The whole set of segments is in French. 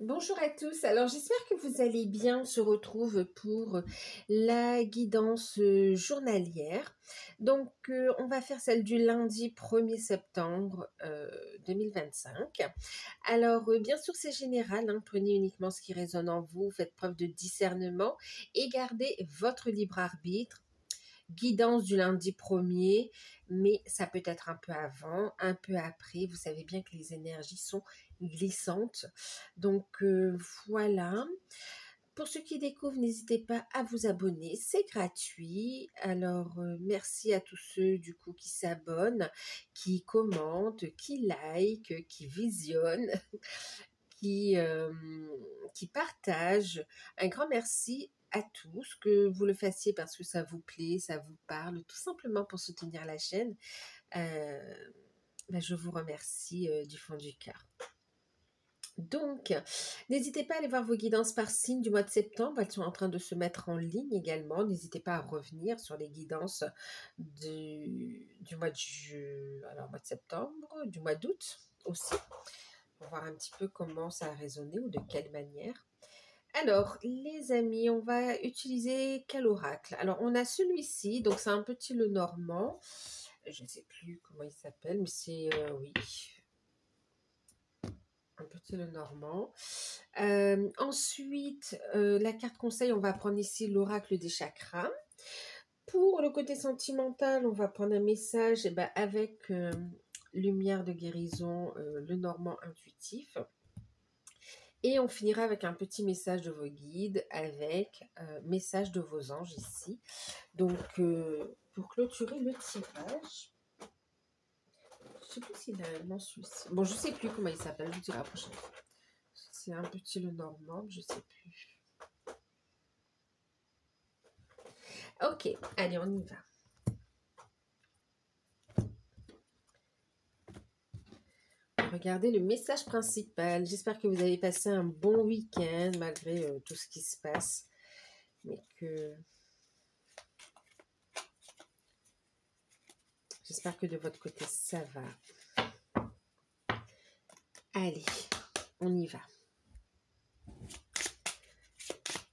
Bonjour à tous, alors j'espère que vous allez bien. On se retrouve pour la guidance journalière. Donc on va faire celle du lundi 1er septembre 2025. Alors bien sûr c'est général, hein, prenez uniquement ce qui résonne en vous, faites preuve de discernement et gardez votre libre arbitre. Guidance du lundi 1er, mais ça peut être un peu avant, un peu après. Vous savez bien que les énergies sont glissantes. Donc voilà. Pour ceux qui découvrent, n'hésitez pas à vous abonner, c'est gratuit. Alors merci à tous ceux du coup qui s'abonnent, qui commentent, qui like, qui visionnent, qui, euh, qui partagent. Un grand merci à tous, que vous le fassiez parce que ça vous plaît, ça vous parle, tout simplement pour soutenir la chaîne. Je vous remercie du fond du cœur. Donc, n'hésitez pas à aller voir vos guidances par signe du mois de septembre. Elles sont en train de se mettre en ligne également. N'hésitez pas à revenir sur les guidances du mois mois de septembre, du mois d'août aussi, pour voir un petit peu comment ça a résonné ou de quelle manière. Alors, les amis, on va utiliser quel oracle? Alors, on a celui-ci, donc c'est un petit le normand. Je ne sais plus comment il s'appelle, mais c'est, oui, un petit le normand. Ensuite, la carte conseil, on va prendre ici l'oracle des chakras. Pour le côté sentimental, on va prendre un message avec lumière de guérison, le normand intuitif. Et on finira avec un petit message de vos guides, avec message de vos anges ici. Donc, pour clôturer le tirage, je ne sais plus s'il a un nom celui-ci. Bon, je ne sais plus comment il s'appelle, je vous dirai la prochaine fois. C'est un petit le normand, je ne sais plus. Ok, allez, on y va. Regardez le message principal. J'espère que vous avez passé un bon week-end malgré tout ce qui se passe. Mais que... J'espère que de votre côté, ça va. Allez, on y va.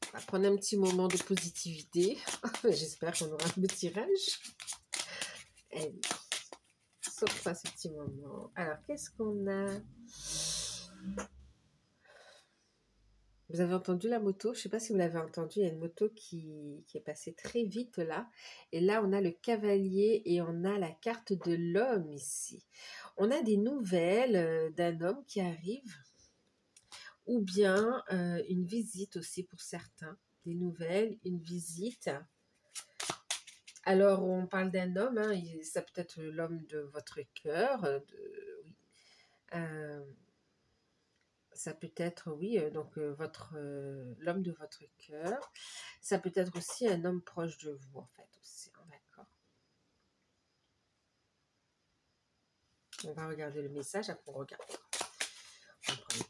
On va prendre un petit moment de positivité. J'espère qu'on aura un beau tirage. Allez, sauf pas ce petit moment. Alors, qu'est-ce qu'on a? Vous avez entendu la moto? Je ne sais pas si vous l'avez entendu. Il y a une moto qui est passée très vite là. Et là, on a le cavalier et on a la carte de l'homme ici. On a des nouvelles d'un homme qui arrive. Ou bien une visite aussi pour certains. Des nouvelles, une visite. Alors, on parle d'un homme. Hein, ça peut être l'homme de votre cœur. Oui. Ça peut être, oui, donc l'homme de votre cœur. Ça peut être aussi un homme proche de vous, en fait, aussi. Hein, d'accord. On va regarder le message, après on regarde. On prend...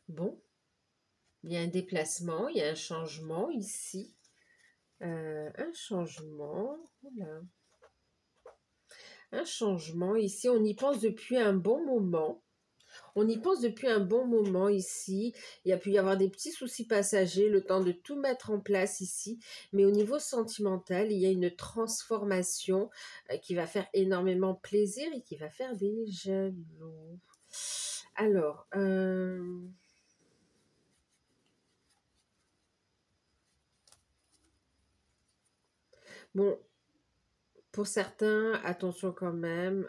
Bon. Il y a un déplacement, il y a un changement ici. Un changement. Voilà. Un changement ici. On y pense depuis un bon moment. On y pense depuis un bon moment ici. Il a pu y avoir des petits soucis passagers, le temps de tout mettre en place ici. Mais au niveau sentimental, il y a une transformation qui va faire énormément plaisir et qui va faire des jaloux. Alors, bon, pour certains, attention quand même.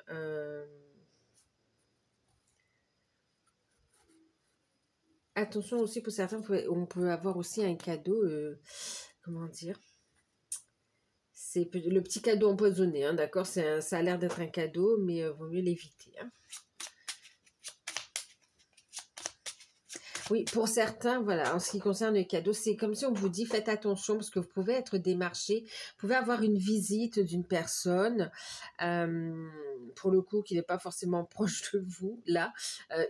Attention aussi pour certains, on peut avoir aussi un cadeau, comment dire, c'est le petit cadeau empoisonné, hein, d'accord, ça a l'air d'être un cadeau, mais vaut mieux l'éviter. Hein. Oui, pour certains, voilà, en ce qui concerne les cadeaux, c'est comme si on vous dit faites attention parce que vous pouvez être démarché, vous pouvez avoir une visite d'une personne, euh, pour le coup, qui n'est pas forcément proche de vous, là,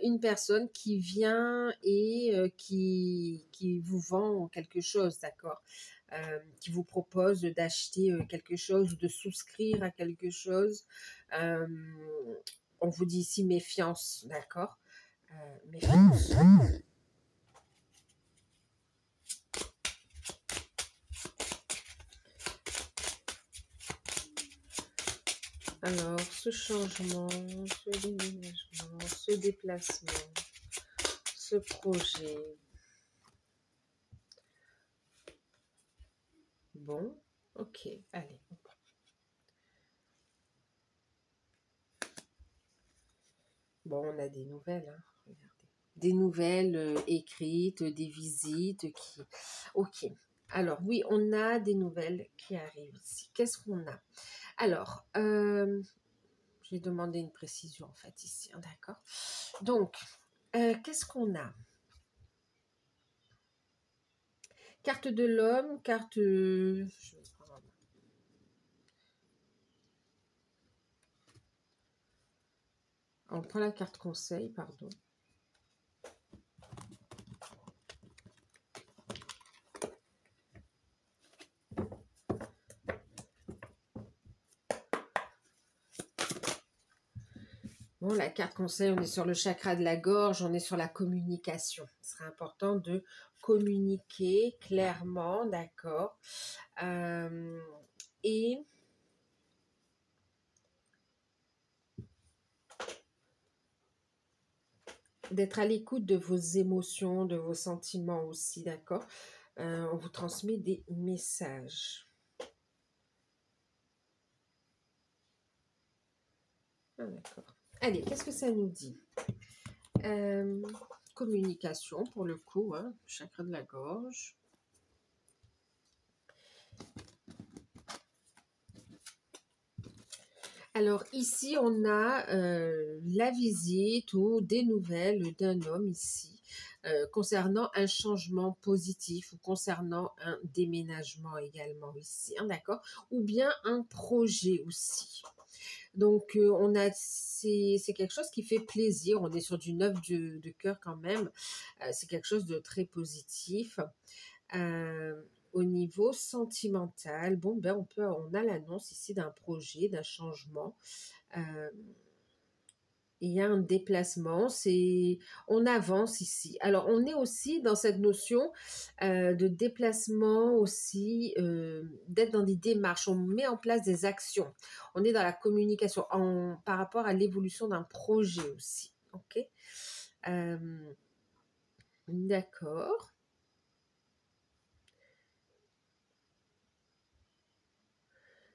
une personne qui vient et qui vous vend quelque chose, d'accord? Qui vous propose d'acheter quelque chose ou de souscrire à quelque chose. Euh, on vous dit ici méfiance, d'accord? Méfiance. Alors, ce changement, ce déménagement, ce déplacement, ce projet. Bon, ok, allez. Bon, on a des nouvelles, hein, regardez. Des nouvelles écrites, des visites qui... Ok. Alors, oui, on a des nouvelles qui arrivent ici. Qu'est-ce qu'on a? Alors, j'ai demandé une précision, en fait, ici, hein, d'accord? Donc, qu'est-ce qu'on a? Carte de l'homme, carte... je vais prendre... On prend la carte conseil, pardon. Bon, la carte conseil, on est sur le chakra de la gorge, on est sur la communication. Ce serait important de communiquer clairement, d'accord, et d'être à l'écoute de vos émotions, de vos sentiments aussi, d'accord. On vous transmet des messages. Ah, d'accord. Allez, qu'est-ce que ça nous dit? Communication, pour le coup, hein, chakra de la gorge. Alors ici, on a la visite ou des nouvelles d'un homme ici concernant un changement positif ou concernant un déménagement également ici, hein, d'accord? Ou bien un projet aussi. Donc on a, c'est quelque chose qui fait plaisir, on est sur du 9 de cœur quand même, c'est quelque chose de très positif. Au niveau sentimental, bon, ben on a l'annonce ici d'un projet, d'un changement. Il y a un déplacement, on avance ici. Alors, on est aussi dans cette notion de déplacement aussi, d'être dans des démarches. On met en place des actions. On est dans la communication par rapport à l'évolution d'un projet aussi. Ok. Euh, d'accord.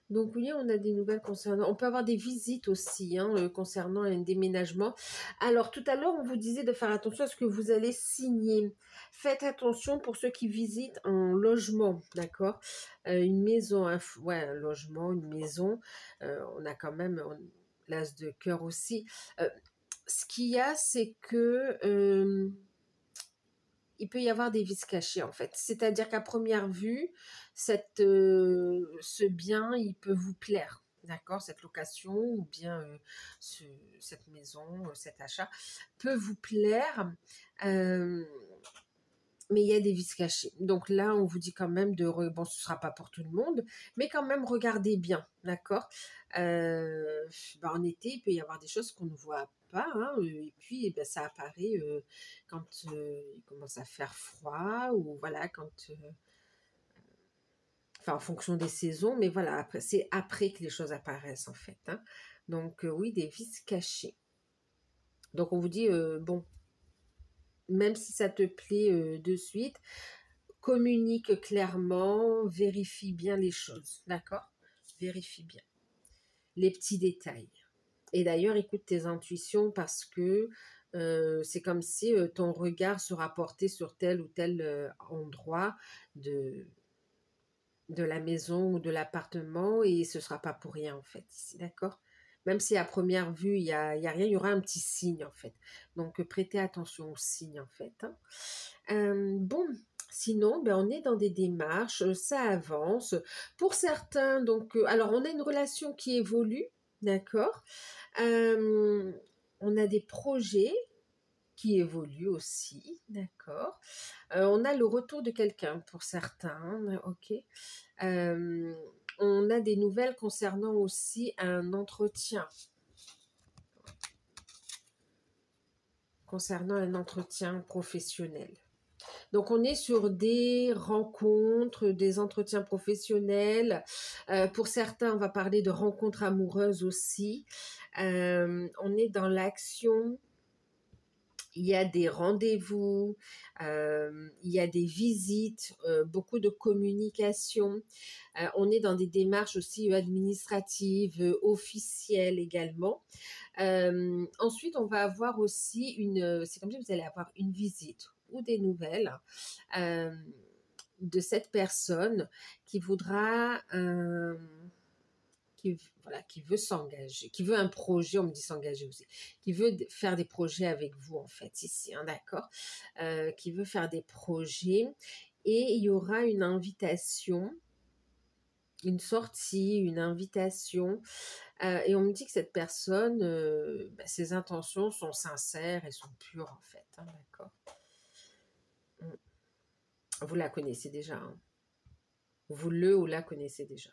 Donc oui, on a des nouvelles concernant... On peut avoir des visites aussi concernant un déménagement. Alors tout à l'heure, on vous disait de faire attention à ce que vous allez signer. Faites attention pour ceux qui visitent un logement, d'accord? Une maison, ouais, un logement, une maison. On a quand même l'as de cœur aussi. Ce qu'il y a, c'est que... il peut y avoir des vices cachés en fait. C'est-à-dire qu'à première vue, ce bien, il peut vous plaire, d'accord? Cette location ou bien cette maison, cet achat peut vous plaire, euh, mais il y a des vices cachés. Donc là, on vous dit quand même bon, ce ne sera pas pour tout le monde, mais quand même, regardez bien, d'accord? En été, il peut y avoir des choses qu'on ne voit pas, hein, et puis eh ben, ça apparaît quand il commence à faire froid, ou voilà, enfin, en fonction des saisons, mais voilà, après, c'est après que les choses apparaissent, en fait, hein. Donc, oui, des vices cachés. Donc, on vous dit, bon, même si ça te plaît de suite, communique clairement, vérifie bien les choses, d'accord? Vérifie bien les petits détails. Et d'ailleurs, écoute tes intuitions parce que c'est comme si ton regard sera porté sur tel ou tel endroit de la maison ou de l'appartement, et ce ne sera pas pour rien en fait ici, d'accord? Même si à première vue, il y a rien, il y aura un petit signe en fait. Donc prêtez attention aux signes en fait, hein. Bon, sinon, ben, on est dans des démarches, ça avance. Pour certains, donc, alors on a une relation qui évolue, d'accord. Euh, on a des projets qui évoluent aussi, d'accord. On a le retour de quelqu'un pour certains, ok. Euh, on a des nouvelles concernant aussi concernant un entretien professionnel. Donc on est sur des rencontres, des entretiens professionnels. Pour certains, on va parler de rencontres amoureuses aussi. On est dans l'action. Il y a des rendez-vous, il y a des visites, beaucoup de communication. On est dans des démarches aussi administratives, officielles également. Ensuite, on va avoir aussi c'est comme si vous allez avoir une visite ou des nouvelles euh, de cette personne qui voudra, voilà, qui veut s'engager, qui veut un projet, on me dit s'engager aussi, qui veut faire des projets avec vous en fait ici, hein, d'accord, qui veut faire des projets et il y aura une invitation, une sortie, une invitation. Et on me dit que cette personne, bah, ses intentions sont sincères et sont pures en fait, hein, d'accord. Vous la connaissez déjà, hein. Vous le ou la connaissez déjà.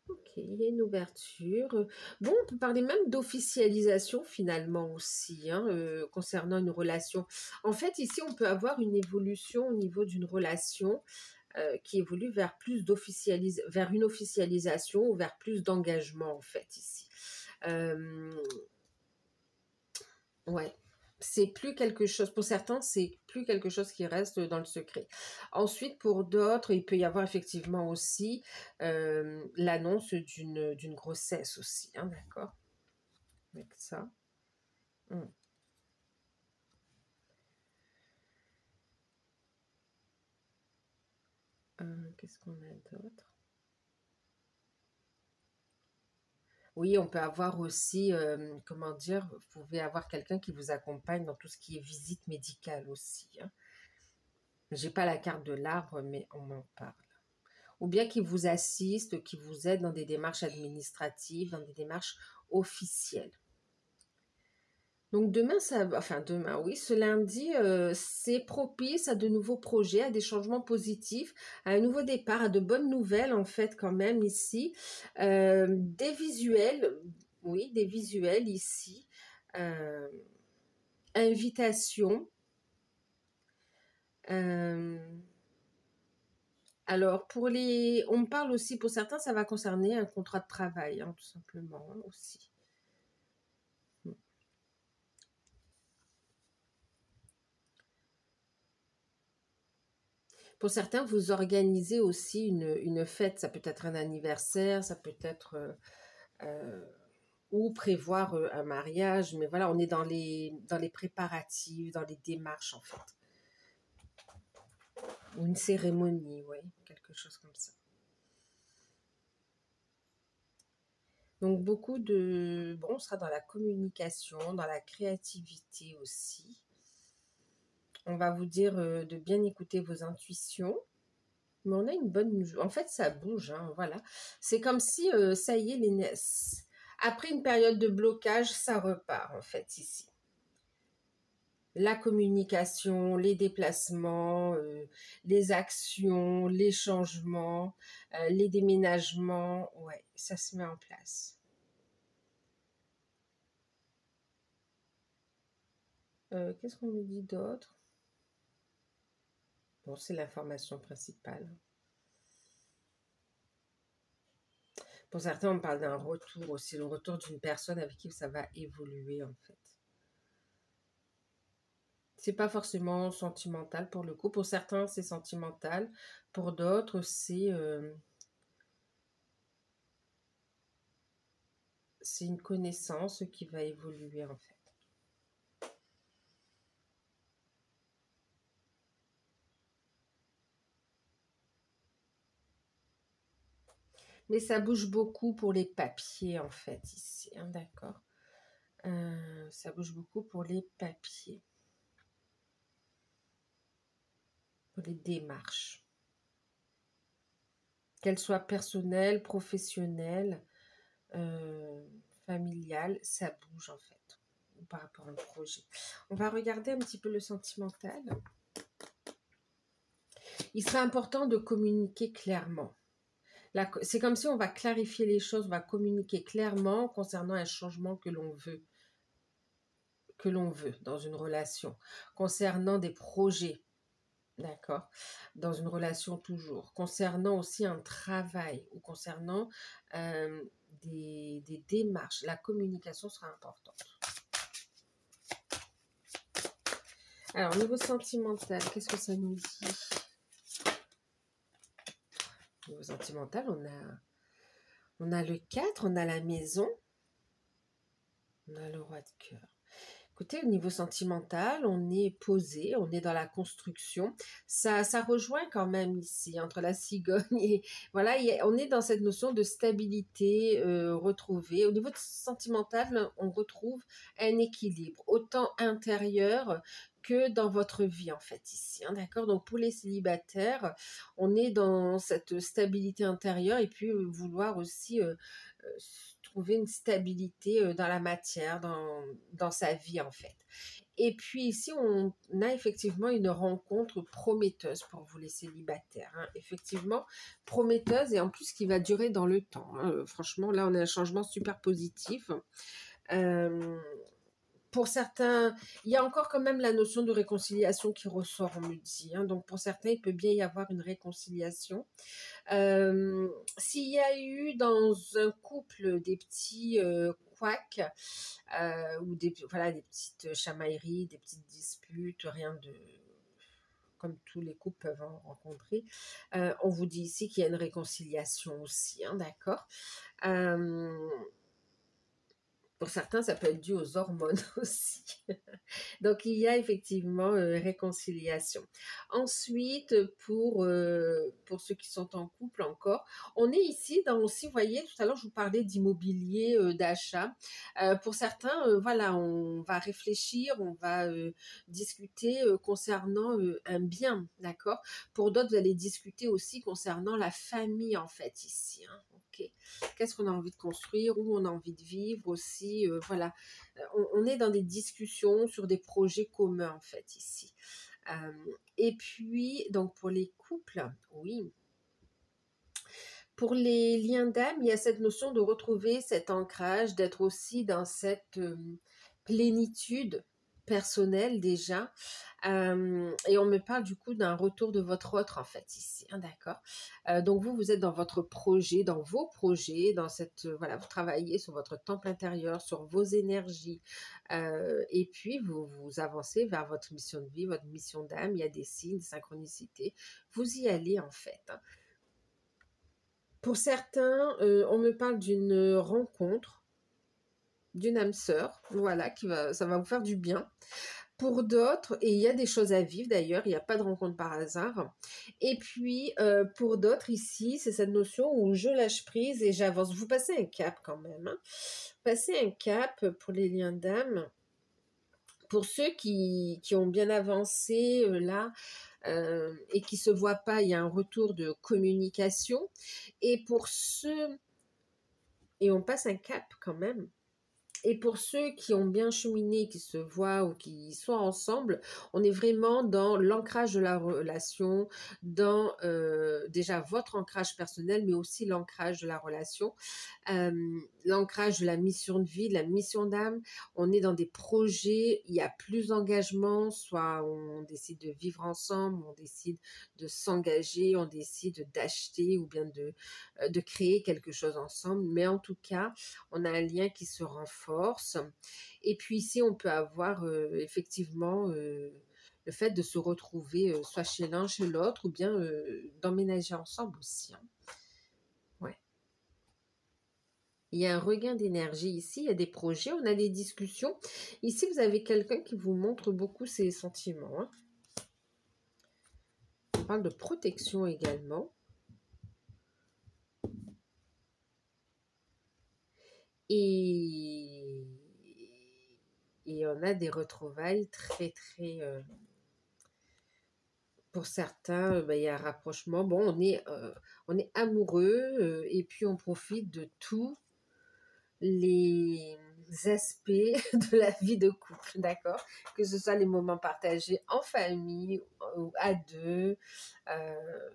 Ok, il y a une ouverture. Bon, on peut parler même d'officialisation finalement aussi, hein, concernant une relation. En fait, ici, on peut avoir une évolution au niveau d'une relation qui évolue vers vers une officialisation ou vers plus d'engagement en fait ici. Ouais. C'est plus quelque chose, pour certains, c'est plus quelque chose qui reste dans le secret. Ensuite, pour d'autres, il peut y avoir effectivement aussi l'annonce d'une grossesse aussi, hein, d'accord? Avec ça. Hmm. Qu'est-ce qu'on a d'autre? Oui, on peut avoir aussi, comment dire, vous pouvez avoir quelqu'un qui vous accompagne dans tout ce qui est visite médicale aussi, hein. J'ai pas la carte de l'arbre, mais on m'en parle. Ou bien qui vous assiste, qui vous aide dans des démarches administratives, dans des démarches officielles. Donc demain, enfin demain, oui, ce lundi, c'est propice à de nouveaux projets, à des changements positifs, à un nouveau départ, à de bonnes nouvelles en fait quand même ici. Des visuels, oui, des visuels ici. Euh, Invitation. Euh, alors on me parle aussi pour certains, ça va concerner un contrat de travail, hein, tout simplement hein, aussi. Pour certains, vous organisez aussi une fête. Ça peut être un anniversaire, ça peut être euh, ou prévoir un mariage. Mais voilà, on est dans les préparatifs, dans les démarches en fait. Ou une cérémonie, oui, quelque chose comme ça. Donc bon, on sera dans la communication, dans la créativité aussi. On va vous dire de bien écouter vos intuitions. Mais on a une bonne... En fait, ça bouge, hein, voilà. C'est comme si, ça y est, après une période de blocage, ça repart, en fait, ici. La communication, les déplacements, les actions, les changements, les déménagements, ouais, ça se met en place. Qu'est-ce qu'on me dit d'autre? Bon, c'est l'information principale. Pour certains, on parle d'un retour aussi, le retour d'une personne avec qui ça va évoluer, en fait. C'est pas forcément sentimental pour le coup. Pour certains, c'est sentimental. Pour d'autres, c'est une connaissance qui va évoluer en fait. Mais ça bouge beaucoup pour les papiers, en fait, ici, hein, d'accord. Ça bouge beaucoup pour les papiers, pour les démarches. Qu'elles soient personnelles, professionnelles, familiales, ça bouge, en fait, par rapport à un projet. On va regarder un petit peu le sentimental. Il serait important de communiquer clairement. C'est comme si on va clarifier les choses, on va communiquer clairement concernant un changement que l'on veut dans une relation, concernant des projets, d'accord, dans une relation toujours, concernant aussi un travail ou concernant des démarches. La communication sera importante. Alors, au niveau sentimental, qu'est-ce que ça nous dit? Au niveau sentimental, on a le 4, on a la maison, on a le roi de cœur. Écoutez, au niveau sentimental, on est posé, on est dans la construction. Ça rejoint quand même ici, entre la cigogne et... Voilà, on est dans cette notion de stabilité retrouvée. Au niveau sentimental, on retrouve un équilibre, autant intérieur que dans votre vie, en fait, ici. Hein, d'accord? Donc, pour les célibataires, on est dans cette stabilité intérieure et puis vouloir aussi... trouver une stabilité dans la matière, dans sa vie en fait. Et puis ici, on a effectivement une rencontre prometteuse pour vous les célibataires. Hein. Effectivement, prometteuse et en plus qui va durer dans le temps. Hein. Franchement, là, on a un changement super positif. Pour certains, il y a encore quand même la notion de réconciliation qui ressort, on me dit. Hein. Donc pour certains, il peut bien y avoir une réconciliation. S'il y a eu dans un couple des petits couacs ou des petites chamailleries, des petites disputes, rien de comme tous les couples peuvent en rencontrer, on vous dit ici qu'il y a une réconciliation aussi, hein, d'accord. Pour certains, ça peut être dû aux hormones aussi. Donc, il y a effectivement réconciliation. Ensuite, pour ceux qui sont en couple encore, on est ici dans aussi, vous voyez, tout à l'heure, je vous parlais d'immobilier, d'achat. Pour certains, voilà, on va réfléchir, on va discuter concernant un bien, d'accord? Pour d'autres, vous allez discuter aussi concernant la famille, en fait, ici. Hein, ok. Qu'est-ce qu'on a envie de construire, où on a envie de vivre aussi, voilà. On est dans des discussions sur des projets communs en fait ici. Et puis, donc pour les couples, oui. Pour les liens d'âme, il y a cette notion de retrouver cet ancrage, d'être aussi dans cette plénitude personnelle déjà. Et on me parle du coup d'un retour de votre autre en fait ici, hein, d'accord. Donc vous êtes dans votre projet, dans vos projets, dans cette voilà, vous travaillez sur votre temple intérieur, sur vos énergies, et puis vous avancez vers votre mission de vie, votre mission d'âme. Il y a des signes, des synchronicités. Vous y allez en fait. Hein. Pour certains, on me parle d'une rencontre, d'une âme sœur, voilà, ça va vous faire du bien. Pour d'autres, et il y a des choses à vivre d'ailleurs, il n'y a pas de rencontre par hasard. Et puis, pour d'autres ici, c'est cette notion où je lâche prise et j'avance. Vous passez un cap quand même. Hein. Passez un cap pour les liens d'âme. Pour ceux qui ont bien avancé là et qui ne se voient pas, il y a un retour de communication. Et pour ceux, et on passe un cap quand même. Et pour ceux qui ont bien cheminé, qui se voient ou qui sont ensemble, on est vraiment dans l'ancrage de la relation, dans déjà votre ancrage personnel, mais aussi l'ancrage de la relation, l'ancrage de la mission de vie, de la mission d'âme. On est dans des projets, il y a plus d'engagement, soit on décide de vivre ensemble, on décide de s'engager, on décide d'acheter ou bien de créer quelque chose ensemble, mais en tout cas, on a un lien qui se renforce. Et puis ici, on peut avoir effectivement le fait de se retrouver soit chez l'un, chez l'autre, ou bien d'emménager ensemble aussi. Hein. Ouais. Il y a un regain d'énergie ici, il y a des projets, on a des discussions. Ici, vous avez quelqu'un qui vous montre beaucoup ses sentiments. Hein. On parle de protection également. Et, et on a des retrouvailles très, très... pour certains, il y a un rapprochement. Bon, on est amoureux et puis on profite de tous les aspects de la vie de couple, d'accord? Que ce soit les moments partagés en famille ou à deux,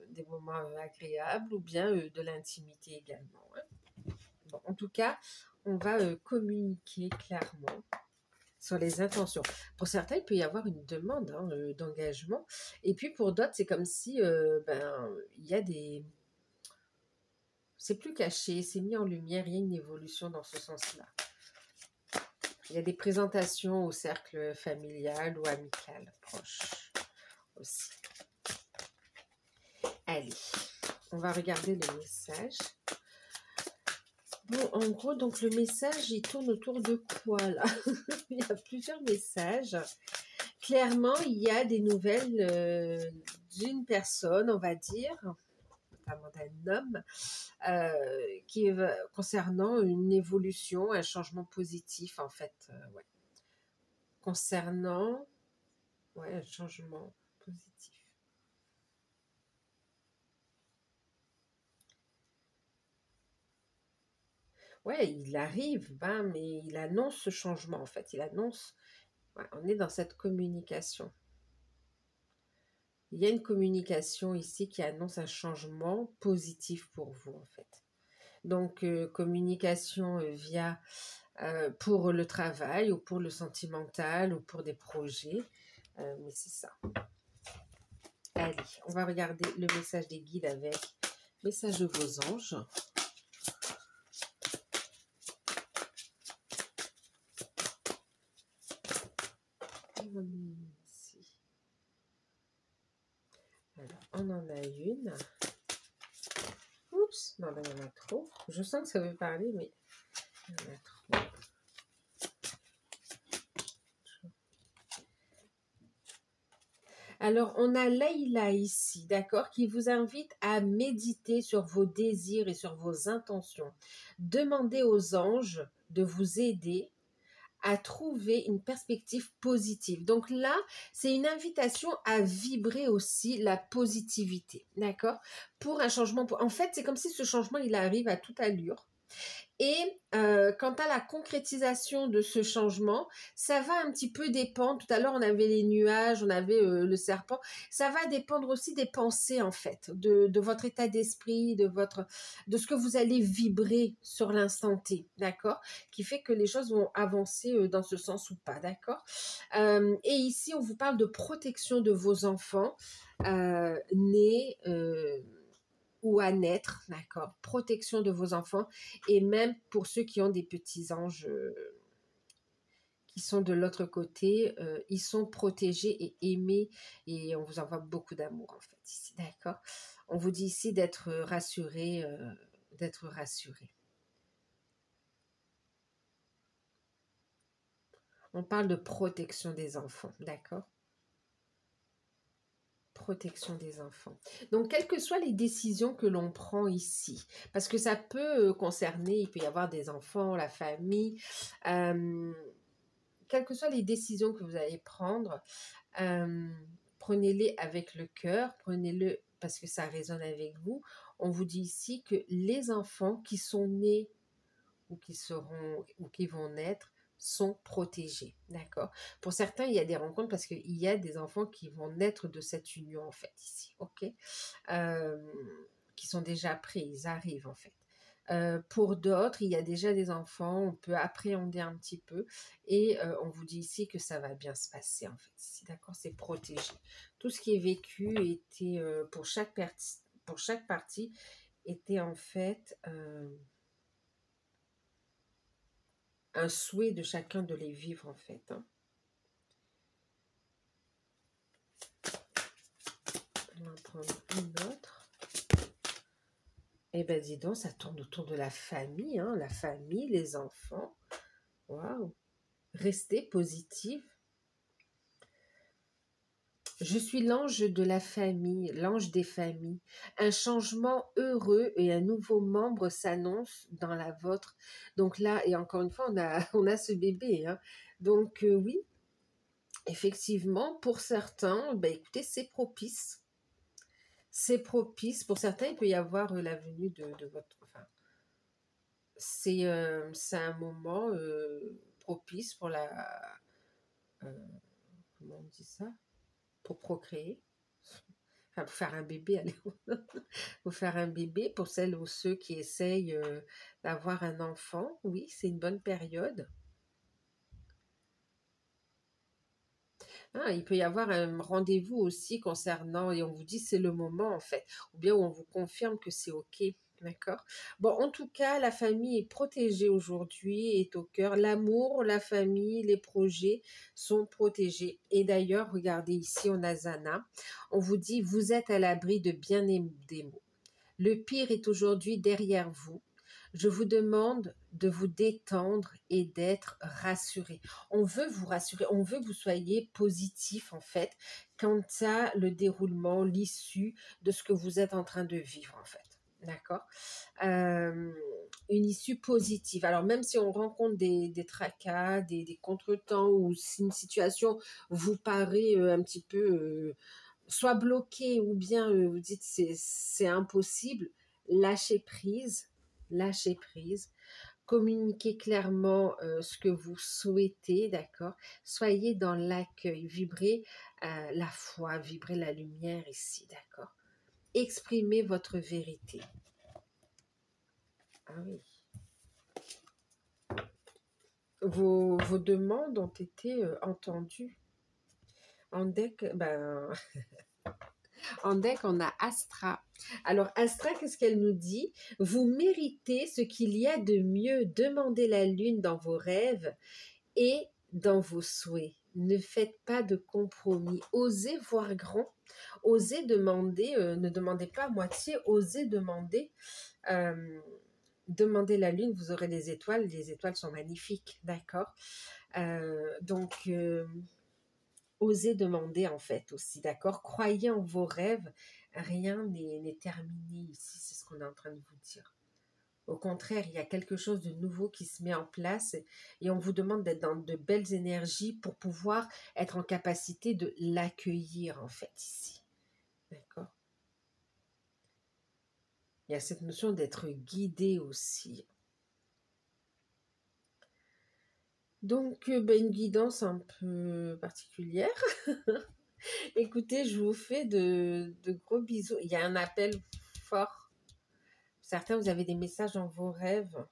des moments agréables ou bien de l'intimité également, hein. Bon, en tout cas, on va communiquer clairement sur les intentions. Pour certains, il peut y avoir une demande hein, d'engagement. Et puis pour d'autres, c'est comme si il y a des... C'est plus caché, c'est mis en lumière, il y a une évolution dans ce sens-là. Il y a des présentations au cercle familial ou amical proche aussi. Allez, on va regarder le message. Bon, en gros, donc le message, il tourne autour de quoi là? Il y a plusieurs messages. Clairement, il y a des nouvelles d'une personne, on va dire, notamment d'un homme, concernant une évolution, un changement positif en fait. Ouais. Concernant un changement positif. Ouais, il arrive, mais il annonce ce changement en fait. Il annonce, on est dans cette communication. Il y a une communication ici qui annonce un changement positif pour vous en fait. Donc, communication via pour le travail ou pour le sentimental ou pour des projets. Mais c'est ça. Allez, on va regarder le message des guides avec message de vos anges. Alors, on en a une. Oups, non, il y en a trop. Je sens que ça veut parler, mais il y en a trop. Alors, on a Leïla ici, d'accord, qui vous invite à méditer sur vos désirs et sur vos intentions. Demandez aux anges de vous aider à trouver une perspective positive. Donc là, c'est une invitation à vibrer aussi la positivité, d'accord? Pour un changement. En fait, c'est comme si ce changement, il arrive à toute allure. Et quant à la concrétisation de ce changement, ça va un petit peu dépendre. Tout à l'heure, on avait les nuages, on avait le serpent. Ça va dépendre aussi des pensées, en fait, de votre état d'esprit, de ce que vous allez vibrer sur l'instant T, d'accord? Qui fait que les choses vont avancer dans ce sens ou pas, d'accord? Et ici, on vous parle de protection de vos enfants nés ou à naître, d'accord? Protection de vos enfants et même pour ceux qui ont des petits anges qui sont de l'autre côté, ils sont protégés et aimés et on vous envoie beaucoup d'amour en fait ici, d'accord? On vous dit ici d'être rassuré, d'être rassuré. On parle de protection des enfants, d'accord? Protection des enfants. Donc, quelles que soient les décisions que l'on prend ici, parce que ça peut concerner, il peut y avoir des enfants, la famille, quelles que soient les décisions que vous allez prendre, prenez-les avec le cœur, prenez-le parce que ça résonne avec vous. On vous dit ici que les enfants qui sont nés ou qui seront ou qui vont naître sont protégés, d'accord? Pour certains, il y a des rencontres parce qu'il y a des enfants qui vont naître de cette union, en fait, ici, ok? Qui sont déjà prêts, ils arrivent, en fait. Pour d'autres, il y a déjà des enfants, on peut appréhender un petit peu et on vous dit ici que ça va bien se passer, en fait, ici, d'accord? C'est protégé. Tout ce qui est vécu était, pour chaque partie, était en fait... un souhait de chacun de les vivre en fait. Hein. On va en prendre une autre. Eh bien dis donc, ça tourne autour de la famille, hein, la famille, les enfants. Waouh. Restez positive. Je suis l'ange de la famille, l'ange des familles. Un changement heureux et un nouveau membre s'annonce dans la vôtre. Donc là, et encore une fois, on a ce bébé, hein. Donc oui, effectivement, pour certains, ben, écoutez, c'est propice. C'est propice. Pour certains, il peut y avoir la venue de votre... Enfin, c'est un moment propice pour la... euh, comment on dit ça? Pour procréer. Enfin, pour faire un bébé, allez. Pour faire un bébé, pour celles ou ceux qui essayent d'avoir un enfant. Oui, c'est une bonne période. Ah, il peut y avoir un rendez-vous aussi concernant, et on vous dit c'est le moment en fait, ou bien on vous confirme que c'est OK, d'accord? Bon, en tout cas, la famille est protégée aujourd'hui, est au cœur. L'amour, la famille, les projets sont protégés. Et d'ailleurs, regardez ici, on a Zana, on vous dit, vous êtes à l'abri de bien des mots. Le pire est aujourd'hui derrière vous. Je vous demande de vous détendre et d'être rassuré. On veut vous rassurer, on veut que vous soyez positif en fait quant à le déroulement, l'issue de ce que vous êtes en train de vivre en fait. D'accord. Une issue positive. Alors même si on rencontre des tracas, des contretemps ou si une situation vous paraît un petit peu soit bloqué ou bien vous dites c'est impossible, lâchez prise, communiquez clairement ce que vous souhaitez, d'accord? Soyez dans l'accueil, vibrez la foi, vibrez la lumière ici, d'accord? Exprimez votre vérité. Ah oui. Vos demandes ont été entendues. En deck, ben, en deck, on a Astra. Alors, Astra, qu'est-ce qu'elle nous dit? Vous méritez ce qu'il y a de mieux. Demandez la lune dans vos rêves et dans vos souhaits. Ne faites pas de compromis. Osez voir grand. Osez demander, ne demandez pas à moitié, osez demander. Demandez la lune, vous aurez les étoiles. Les étoiles sont magnifiques, d'accord? Donc, osez demander en fait aussi, d'accord? Croyez en vos rêves, rien n'est terminé ici, c'est ce qu'on est en train de vous dire. Au contraire, il y a quelque chose de nouveau qui se met en place et on vous demande d'être dans de belles énergies pour pouvoir être en capacité de l'accueillir en fait ici, d'accord? Il y a cette notion d'être guidé aussi. Donc, ben, une guidance un peu particulière. Écoutez, je vous fais de gros bisous. Il y a un appel fort. Certains, vous avez des messages dans vos rêves.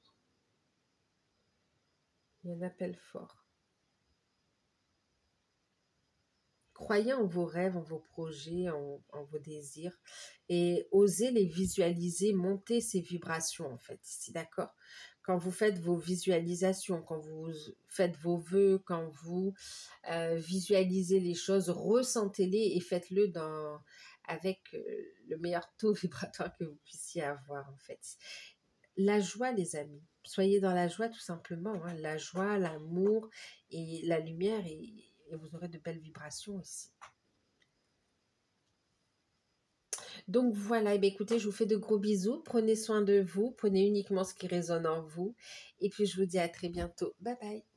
Il y a un appel fort. Croyez en vos rêves, en vos projets, en vos désirs et osez les visualiser, monter ces vibrations en fait, ici, d'accord? Quand vous faites vos visualisations, quand vous faites vos vœux, quand vous visualisez les choses, ressentez-les et faites-le avec le meilleur taux vibratoire que vous puissiez avoir en fait. La joie, les amis. Soyez dans la joie tout simplement, hein. La joie, l'amour et la lumière et vous aurez de belles vibrations ici. Donc voilà, et bien écoutez, je vous fais de gros bisous. Prenez soin de vous, prenez uniquement ce qui résonne en vous. Et puis je vous dis à très bientôt. Bye bye.